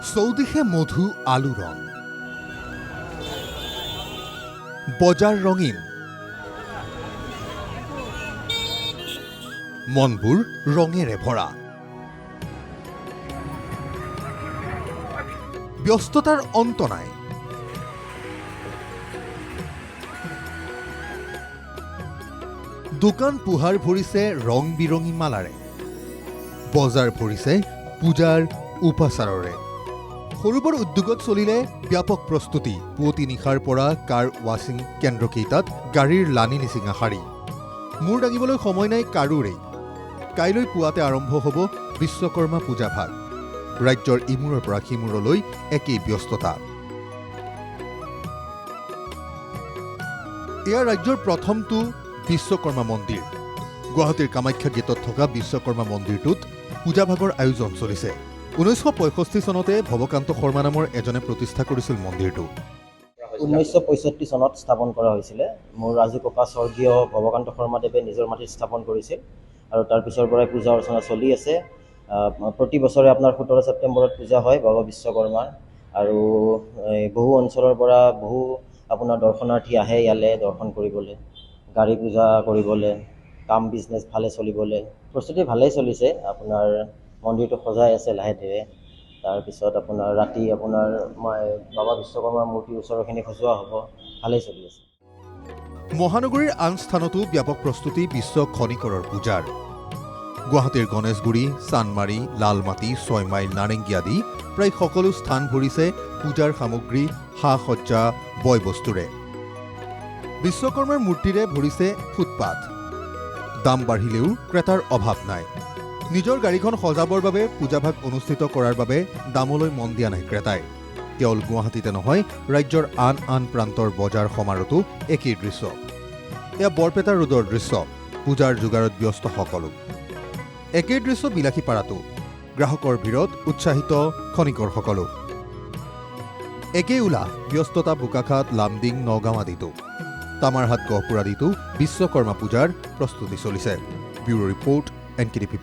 চৌদিশে মধু আলু ৰং বজাৰ ৰঙীন মনবোৰ ৰঙেৰে ভৰা ব্যস্ততাৰ অন্ত নাই দোকান পোহাৰ ভৰিছে ৰং বিৰঙী মালাৰে বজাৰ ভৰিছে পূজাৰ উপাচাৰৰে সৰু বৰ উদ্যোগত চলিলে ব্যাপক প্ৰস্তুতি পুৱতি নিশাৰ পৰা কাৰ ৱাশ্বিং কেন্দ্ৰকেইটাত গাড়ীৰ লানি নিচিঙা শাৰী মূৰ দাঙিবলৈ সময় নাই কাৰোৰেই কাইলৈ পুৱাতে আৰম্ভ হ'ব বিশ্বকৰ্মা পূজা ভাগ ৰাজ্যৰ ইমূৰৰ পৰা সিমূৰলৈ একেই ব্যস্ততা এয়া ৰাজ্যৰ প্ৰথমটো বিশ্বকৰ্মা মন্দিৰ গুৱাহাটীৰ কামাখ্যা গেটত থকা বিশ্বকৰ্মা মন্দিৰটোত পূজা ভাগৰ আয়োজন চলিছে 1965 চনতে ভৱকান্ত শৰ্মা নামৰ এজনে প্ৰতিষ্ঠা কৰিছিল মন্দিৰটো 1965 চনত স্থাপন কৰা হৈছিল মোৰ ৰাজু ককা স্বৰ্গীয় ভৱকান্ত শৰ্মাদেৱে নিজৰ মাটিত স্থাপন কৰিছিল আৰু তাৰ পিছৰ পৰাই পূজা অৰ্চনা চলি আছে প্ৰতি বছৰে আপোনাৰ 17 ছেপ্টেম্বৰত পূজা হয় বাবা বিশ্বকৰ্মাৰ আৰু বহু অঞ্চলৰ পৰা বহু আপোনাৰ দৰ্শনাৰ্থী আহে ইয়ালে দৰ্শন কৰিবলৈ গাড়ী পূজা কৰিবলৈ কাম বিজনেছ ভালে চলিবলৈ প্ৰস্তুতি ভালেই চলিছে আপোনাৰ মন্দিৰটো সজাই আছে লাহে ধীৰে তাৰপিছত আপোনাৰ ৰাতি আপোনাৰ বাবা বিশ্বকৰ্মাৰ মূৰ্তিৰ ওচৰখিনি সজোৱা হ'ব ভালেই চলি আছে মহানগৰীৰ আন স্থানতো ব্যাপক প্ৰস্তুতি বিশ্ব খনিকৰৰ পূজাৰ গুৱাহাটীৰ গণেশগুৰি চানমাৰী লালমাটি 6 মাইল নাৰেংগী আদি প্ৰায় সকলো স্থান ভৰিছে পূজাৰ সামগ্ৰী সা সজ্জা বয় বস্তুৰে বিশ্বকৰ্মাৰ মূৰ্তিৰে ভৰিছে ফুটপাথ দাম বাঢ়িলেও ক্ৰেতাৰ অভাৱ নাই নিজৰ গাড়ীখন সজাবৰ বাবে পূজাভাগ অনুষ্ঠিত কৰাৰ বাবে দামলৈ মন দিয়া নাই ক্ৰেতাই কেৱল গুৱাহাটীতে নহয় ৰাজ্যৰ আন আন প্ৰান্তৰ বজাৰ সমাৰতো একেই দৃশ্য এয়া বৰপেটা ৰোডৰ দৃশ্য পূজাৰ যোগাৰত ব্যস্ত সকলো একেই দৃশ্য বিলাসীপাৰাতো গ্ৰাহকৰ ভিৰত উৎসাহিত খনিকৰসকলো একেই উলা ব্যস্ততা বোকাখাট লামডিং নগাঁও আদিতো তামাৰহাট গহপুৰ আদিতো বিশ্বকৰ্মা পূজাৰ প্ৰস্তুতি চলিছে ব্যুৰো ৰিপৰ্ট NKTV+